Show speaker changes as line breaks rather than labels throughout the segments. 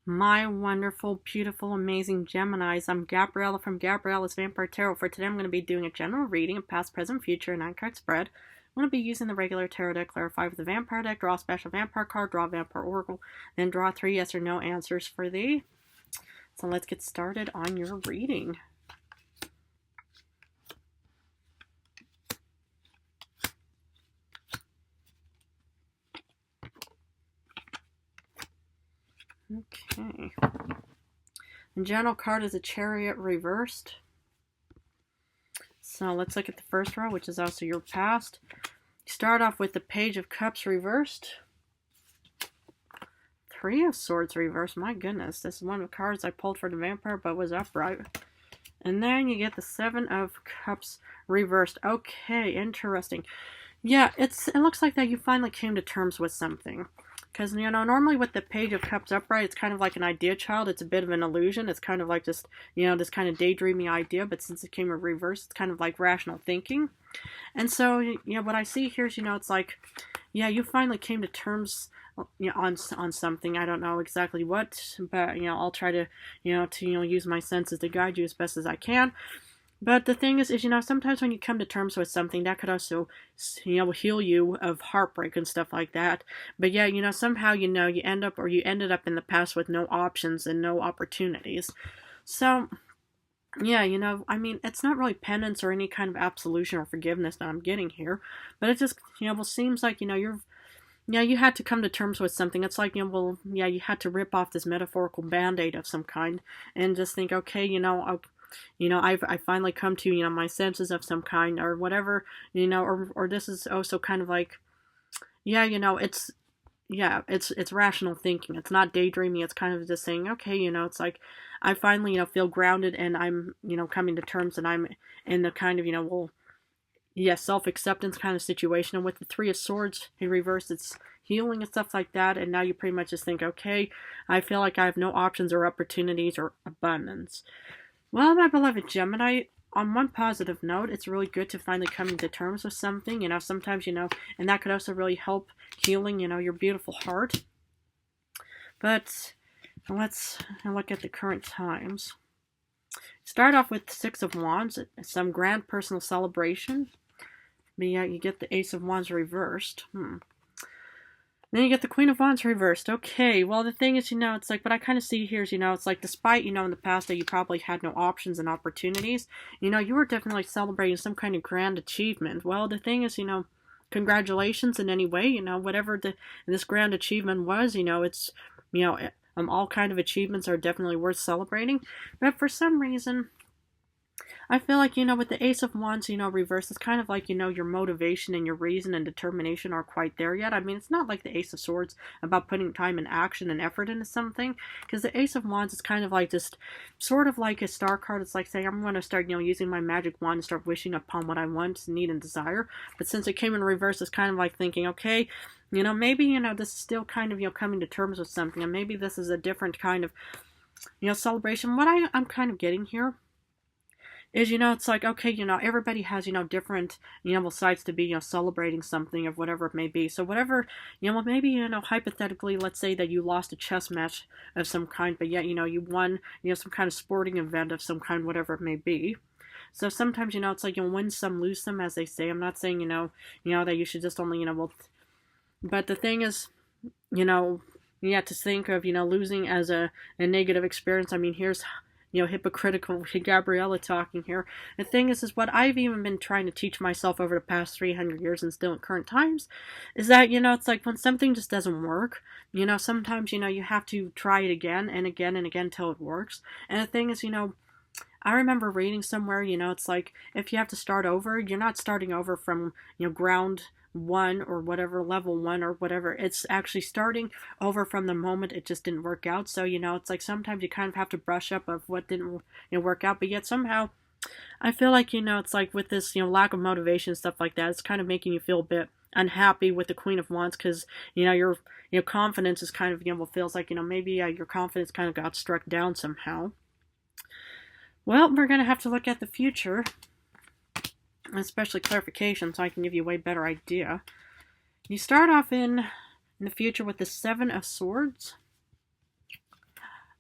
My wonderful, beautiful, amazing Geminis. I'm Gabriella from Gabriella's Vampire Tarot. For today, I'm going to be doing a general reading of past, present, future, 9-card spread. I'm going to be using the regular tarot deck, clarify with the vampire deck, draw a special vampire card, draw a vampire oracle, then draw 3 yes or no answers for thee. So let's get started on your reading. Okay. The general card is a Chariot reversed. So let's look at the first row, which is also your past. You start off with the Page of Cups reversed. 3 of Swords reversed. My goodness, this is one of the cards I pulled for the vampire, but was upright. And then you get the 7 of Cups reversed. Okay, interesting. Yeah, it looks like that you finally came to terms with something. Because, normally with the Page of Cups upright, it's kind of like an idea child. It's a bit of an illusion. It's kind of like just, this kind of daydreamy idea. But since it came in reverse, it's kind of like rational thinking. And so, what I see here is, it's like, you finally came to terms, on something. I don't know exactly what, but, I'll try to, use my senses to guide you as best as I can. But the thing is, sometimes when you come to terms with something, that could also, heal you of heartbreak and stuff like that. But yeah, somehow, you ended up in the past with no options and no opportunities. So, yeah, I mean, it's not really penance or any kind of absolution or forgiveness that I'm getting here. But it just, seems like, you had to come to terms with something. It's like, you had to rip off this metaphorical band-aid of some kind and just think, okay, I finally come to, my senses of some kind or whatever, or this is also kind of like, it's rational thinking. It's not daydreaming. It's kind of just saying, okay, it's like I finally, feel grounded and I'm, coming to terms and I'm in the kind of, self-acceptance kind of situation. And with the 3 of Swords in reverse, it's healing and stuff like that. And now you pretty much just think, okay, I feel like I have no options or opportunities or abundance. Well, my beloved Gemini, on one positive note, it's really good to finally come to terms with something. Sometimes, and that could also really help healing, your beautiful heart. But let's look at the current times. Start off with 6 of Wands, some grand personal celebration. But yeah, you get the Ace of Wands reversed. Then you get the Queen of Wands reversed. Okay, well, the thing is, it's like, what I kind of see here is, it's like, despite, in the past that you probably had no options and opportunities, you were definitely celebrating some kind of grand achievement. Well, the thing is, congratulations in any way, whatever this grand achievement was, it's, all kind of achievements are definitely worth celebrating. But for some reason, I feel like, with the Ace of Wands, reverse, it's kind of like, your motivation and your reason and determination aren't quite there yet. I mean, it's not like the Ace of Swords about putting time and action and effort into something, because the Ace of Wands is kind of like just sort of like a star card. It's like saying, I'm going to start, using my magic wand and start wishing upon what I want, need, and desire. But since it came in reverse, it's kind of like thinking, okay, maybe, this is still kind of, coming to terms with something, and maybe this is a different kind of, celebration. What I'm kind of getting here is, it's like, okay, everybody has, different, sides to be, celebrating something of whatever it may be. So whatever, maybe, hypothetically, let's say that you lost a chess match of some kind, but yet, you won, some kind of sporting event of some kind, whatever it may be. So sometimes, it's like, win some, lose some, as they say. I'm not saying, that you should just only, but the thing is, you have to think of, losing as a negative experience. I mean, here's, hypocritical Gabriella talking here. The thing is what I've even been trying to teach myself over the past 300 years and still in current times, is that, it's like when something just doesn't work, sometimes, you have to try it again and again and again until it works. And the thing is, I remember reading somewhere, it's like, if you have to start over, you're not starting over from, ground 1 or whatever, level 1 or whatever. It's actually starting over from the moment it just didn't work out. So, it's like sometimes you kind of have to brush up of what didn't work out, but yet somehow I feel like, it's like with this, lack of motivation and stuff like that, it's kind of making you feel a bit unhappy with the Queen of Wands, because, your confidence is kind of, feels like, maybe your confidence kind of got struck down somehow. Well, we're going to have to look at the future, especially clarification, so I can give you a way better idea. You start off in the future with the 7 of Swords.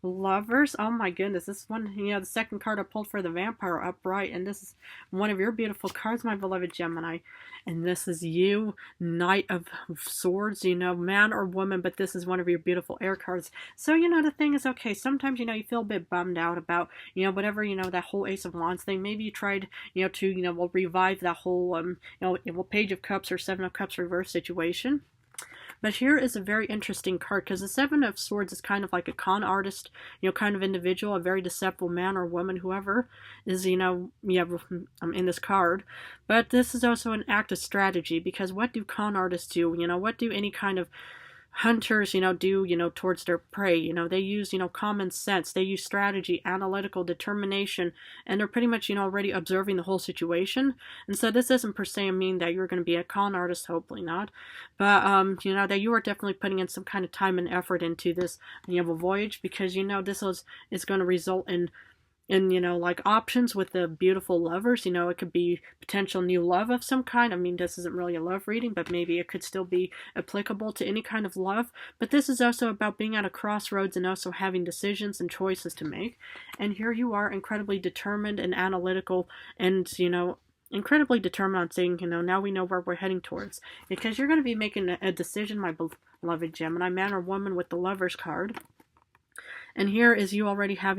Lovers. Oh my goodness. This one, the second card I pulled for the vampire upright. And this is one of your beautiful cards, my beloved Gemini. And this is you, Knight of Swords, man or woman, but this is one of your beautiful air cards. So, the thing is, okay, sometimes, you feel a bit bummed out about, whatever, that whole Ace of Wands thing. Maybe you tried, to, we'll revive that whole, Page of Cups or Seven of Cups reverse situation. But here is a very interesting card, because the Seven of Swords is kind of like a con artist, kind of individual, a very deceptive man or woman, whoever is, in this card. But this is also an act of strategy, because what do con artists do? What do any kind of hunters, do, towards their prey? They use, common sense, they use strategy, analytical determination, and they're pretty much, already observing the whole situation. And so this doesn't per se mean that you're going to be a con artist, hopefully not, but, that you are definitely putting in some kind of time and effort into this, voyage, because, this is going to result in, like options with the beautiful lovers. It could be potential new love of some kind. I mean, this isn't really a love reading, but maybe it could still be applicable to any kind of love. But this is also about being at a crossroads and also having decisions and choices to make. And here you are, incredibly determined and analytical and, incredibly determined on saying, now we know where we're heading towards. Because you're going to be making a decision, my beloved Gemini, man or woman, with the Lovers card. And here is you already have,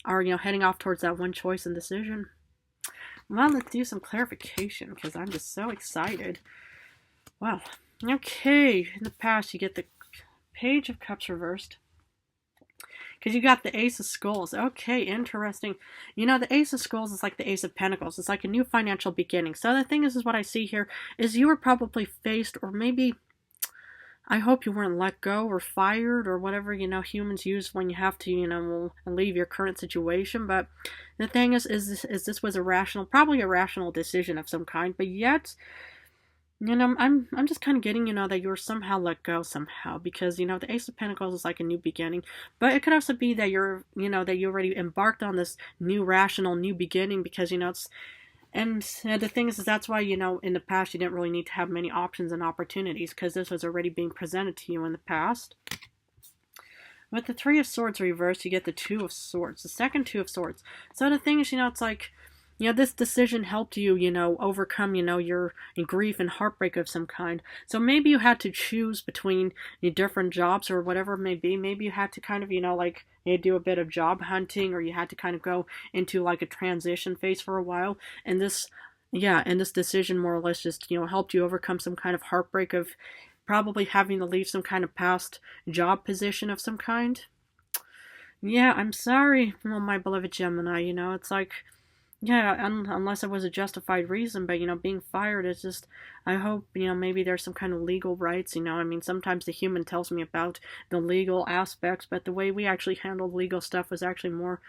are, heading off towards that one choice and decision. Well, let's do some clarification, because I'm just so excited. Wow. Okay, in the past you get the Page of Cups reversed, because you got the Ace of Skulls. Okay, interesting. The Ace of Skulls is like the Ace of Pentacles. It's like a new financial beginning. So the thing is what I see here is you were probably faced, or maybe, I hope you weren't let go or fired or whatever, humans use when you have to, leave your current situation. But the thing is this was probably a rational decision of some kind. But yet, I'm just kind of getting, that you were somehow let go somehow. Because, the Ace of Pentacles is like a new beginning. But it could also be that you're, that you already embarked on this new beginning. Because, it's... And the thing is that's why, in the past you didn't really need to have many options and opportunities, because this was already being presented to you in the past. With the Three of Swords reversed, you get the Two of Swords, the second Two of Swords. So the thing is, it's like, this decision helped you, overcome, your grief and heartbreak of some kind. So maybe you had to choose between different jobs or whatever it may be. Maybe you had to kind of, do a bit of job hunting, or you had to kind of go into like a transition phase for a while. And this decision more or less just, helped you overcome some kind of heartbreak of probably having to leave some kind of past job position of some kind. Yeah, I'm sorry, my beloved Gemini, it's like, yeah, unless it was a justified reason, but, being fired is just, I hope, maybe there's some kind of legal rights, I mean, sometimes the human tells me about the legal aspects, but the way we actually handled legal stuff was actually more,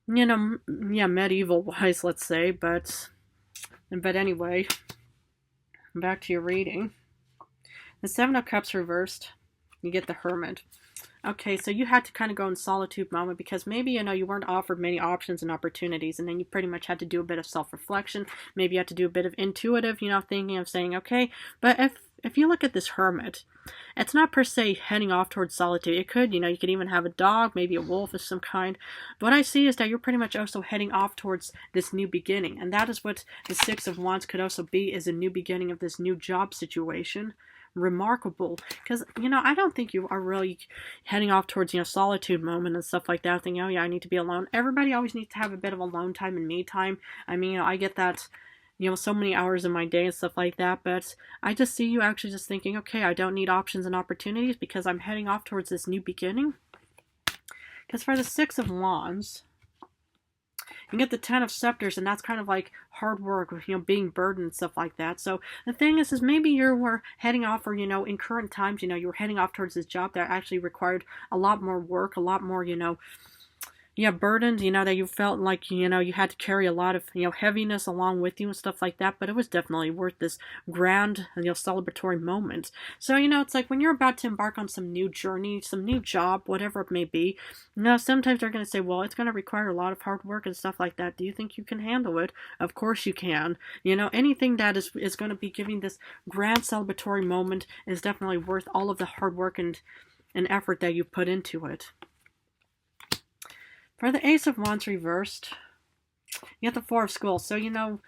medieval-wise, let's say, but anyway, back to your reading. The Seven of Cups reversed, you get the Hermit. Okay, so you had to kind of go in solitude moment, because maybe, you weren't offered many options and opportunities, and then you pretty much had to do a bit of self-reflection. Maybe you had to do a bit of intuitive, thinking of saying, okay, but if you look at this Hermit, it's not per se heading off towards solitude. It could, you could even have a dog, maybe a wolf of some kind. But what I see is that you're pretty much also heading off towards this new beginning, and that is what the Six of Wands could also be, is a new beginning of this new job situation. Remarkable, because I don't think you are really heading off towards solitude moment and stuff like that, thinking, oh yeah, I need to be alone. Everybody always needs to have a bit of alone time and me time. I mean, I get that, so many hours in my day and stuff like that, but I just see you actually just thinking, okay, I don't need options and opportunities because I'm heading off towards this new beginning. Because for the Six of Wands, you get the Ten of Scepters, and that's kind of like hard work, being burdened and stuff like that. So the thing is maybe you were heading off, or, in current times, you were heading off towards this job that actually required a lot more work, a lot more, burdened, that you felt like, you had to carry a lot of, heaviness along with you and stuff like that, but it was definitely worth this grand, celebratory moment. So, it's like when you're about to embark on some new journey, some new job, whatever it may be, sometimes they're going to say, well, it's going to require a lot of hard work and stuff like that. Do you think you can handle it? Of course you can. Anything that is going to be giving this grand celebratory moment is definitely worth all of the hard work and effort that you put into it. For the Ace of Wands reversed, you have the Four of Skulls. So,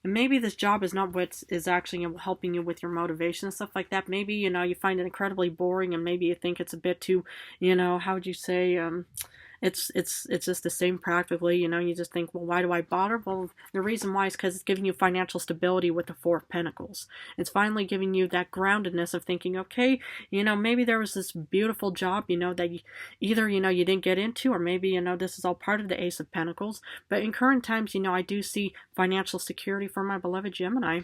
maybe this job is not what is actually helping you with your motivation and stuff like that. Maybe, you find it incredibly boring, and maybe you think it's a bit too, how would you say, it's just the same practically, you just think, well, why do I bother? Well, the reason why is because it's giving you financial stability with the Four of Pentacles. It's finally giving you that groundedness of thinking, okay, maybe there was this beautiful job, that either, you didn't get into, or maybe, this is all part of the Ace of Pentacles. But in current times, I do see financial security for my beloved Gemini.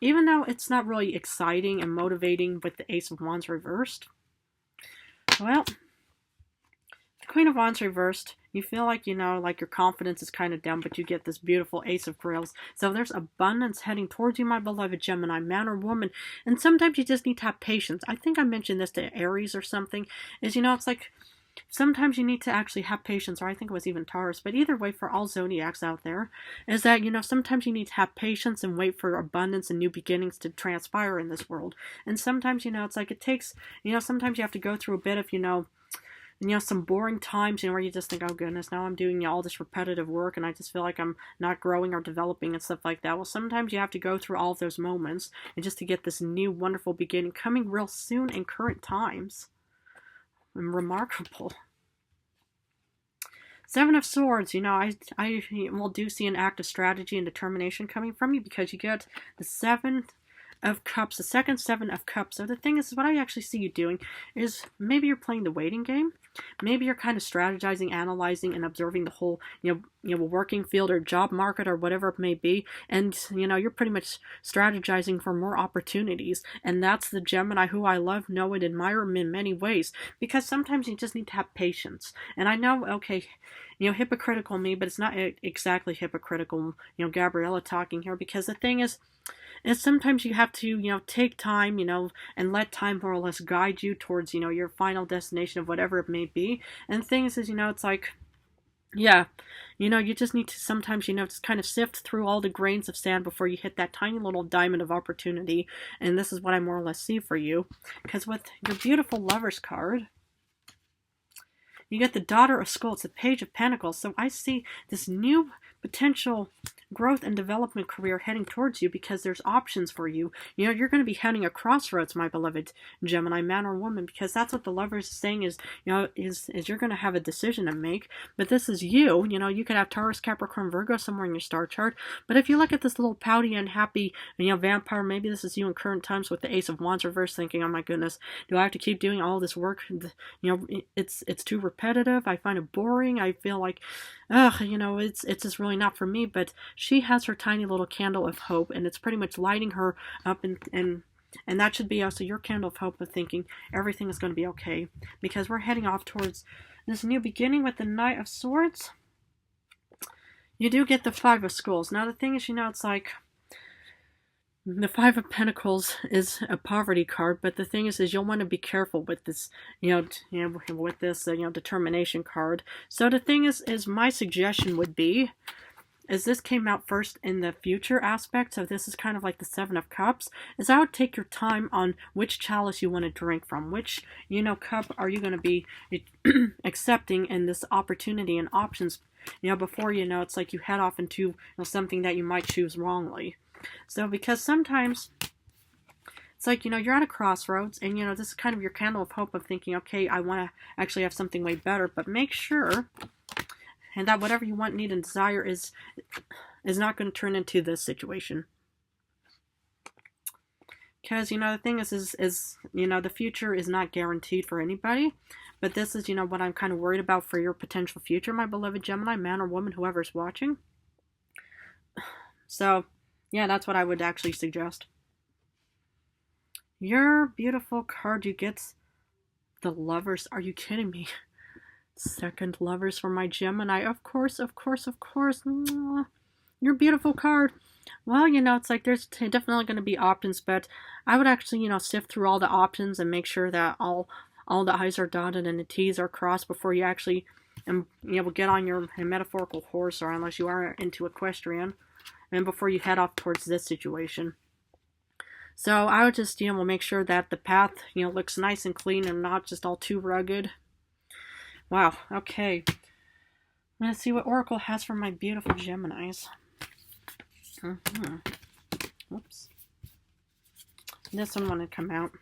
Even though it's not really exciting and motivating with the Ace of Wands reversed. Well, Queen of Wands reversed, you feel like, like your confidence is kind of down, but you get this beautiful Ace of Grails. So there's abundance heading towards you, my beloved Gemini, man or woman. And sometimes you just need to have patience. I think I mentioned this to Aries or something, is, it's like, sometimes you need to actually have patience, or I think it was even Taurus, but either way, for all zodiacs out there, is that, sometimes you need to have patience and wait for abundance and new beginnings to transpire in this world. And sometimes, it's like it takes, sometimes you have to go through a bit of, some boring times, where you just think, oh goodness, now I'm doing all this repetitive work and I just feel like I'm not growing or developing and stuff like that. Well, sometimes you have to go through all of those moments and just to get this new wonderful beginning coming real soon in current times. And remarkable. Seven of Swords, I do see an act of strategy and determination coming from you, because you get the Seven of Cups, the second Seven of Cups. So the thing is, what I actually see you doing is maybe you're playing the waiting game. Maybe you're kind of strategizing, analyzing, and observing the whole, working field or job market or whatever it may be. And, you're pretty much strategizing for more opportunities. And that's the Gemini who I love, know, and admire in many ways. Because sometimes you just need to have patience. And I know, okay, hypocritical me, but it's not exactly hypocritical, Gabriella talking here. Because the thing is sometimes you have to, take time, and let time more or less guide you towards, your final destination of whatever it may be. And things is, it's like, yeah, you just need to sometimes, just kind of sift through all the grains of sand before you hit that tiny little diamond of opportunity. And this is what I more or less see for you. Because with your beautiful Lovers card, you get the Daughter of Skulls, the Page of Pentacles. So I see this new potential growth and development career heading towards you, because there's options for you. You're going to be heading a crossroads, my beloved Gemini, man or woman, because that's what the Lovers is saying is, is you're going to have a decision to make. But this is you. You could have Taurus, Capricorn, Virgo somewhere in your star chart. But if you look at this little pouty, unhappy, vampire, maybe this is you in current times with the Ace of Wands reverse, thinking, oh my goodness, do I have to keep doing all this work? It's too repetitive. I find it boring. I feel like, it's just really not for me. But she has her tiny little candle of hope, and it's pretty much lighting her up, and that should be also your candle of hope, of thinking everything is going to be okay, because we're heading off towards this new beginning with the Knight of Swords. You do get the Five of Skulls. Now the thing is, it's like the Five of Pentacles is a poverty card, but the thing is you'll want to be careful with this, with this, determination card. So the thing is my suggestion would be, as this came out first in the future aspect, so this is kind of like the Seven of Cups, is I would take your time on which chalice you want to drink from, which, cup are you going to be accepting in this opportunity and options, before, it's like you head off into something that you might choose wrongly. So, because sometimes it's like, you're at a crossroads, and, this is kind of your candle of hope of thinking, okay, I want to actually have something way better, but make sure and that whatever you want, need, and desire is not going to turn into this situation. Because, the thing is, the future is not guaranteed for anybody. But this is, what I'm kind of worried about for your potential future, my beloved Gemini, man or woman, whoever's watching. So, yeah, that's what I would actually suggest. Your beautiful card, you get the Lovers. Are you kidding me? Second Lovers for my Gemini. Of course. Your beautiful card. Well, it's like there's definitely going to be options, but I would actually, sift through all the options and make sure that all the I's are dotted and the T's are crossed before you actually get on your metaphorical horse, or unless you are into equestrian, and before you head off towards this situation. So I would just, make sure that the path, looks nice and clean and not just all too rugged. Wow, okay. going to see what Oracle has for my beautiful Geminis. Whoops. This one wanted to come out.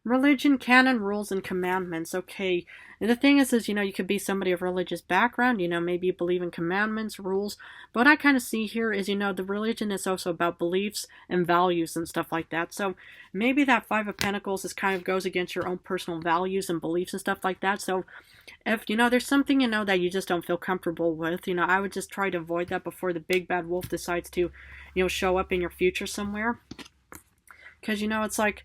Religion, canon, rules, and commandments. Okay, the thing is, you could be somebody of religious background, maybe you believe in commandments, rules. But what I kind of see here is, the religion is also about beliefs and values and stuff like that. So maybe that Five of Pentacles is kind of goes against your own personal values and beliefs and stuff like that. So if, there's something, that you just don't feel comfortable with, I would just try to avoid that before the big bad wolf decides to, show up in your future somewhere. Because, it's like,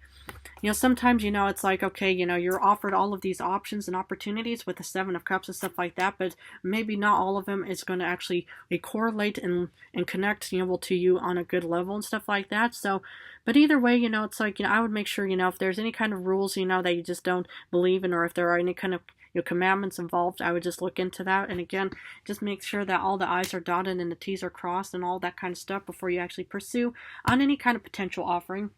sometimes, it's like, okay, you're offered all of these options and opportunities with the Seven of Cups and stuff like that, but maybe not all of them is going to actually correlate and connect, to you on a good level and stuff like that. So, but either way, it's like, I would make sure, if there's any kind of rules, that you just don't believe in, or if there are any kind of commandments involved, I would just look into that. And again, just make sure that all the I's are dotted and the T's are crossed and all that kind of stuff before you actually pursue on any kind of potential offering.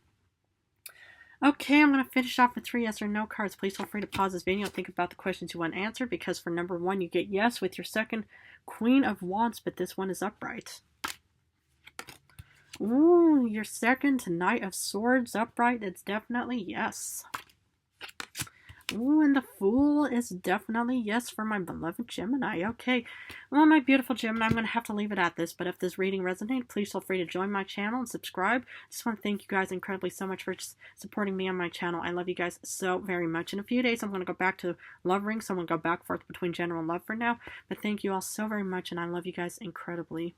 Okay, I'm going to finish off with 3 yes or no cards. Please feel free to pause this video and think about the questions you want answered, because for number 1, you get yes with your second Queen of Wands, but this one is upright. Ooh, your second Knight of Swords upright, it's definitely yes. Ooh, and the Fool is definitely yes for my beloved Gemini. Okay, well, my beautiful Gemini, I'm going to have to leave it at this, but if this reading resonated, please feel free to join my channel and subscribe. Just want to thank you guys incredibly so much for supporting me on my channel. I love you guys so very much. In a few days, I'm going to go back to love rings, so I'm going to go back and forth between general and love for now, but thank you all so very much, and I love you guys incredibly.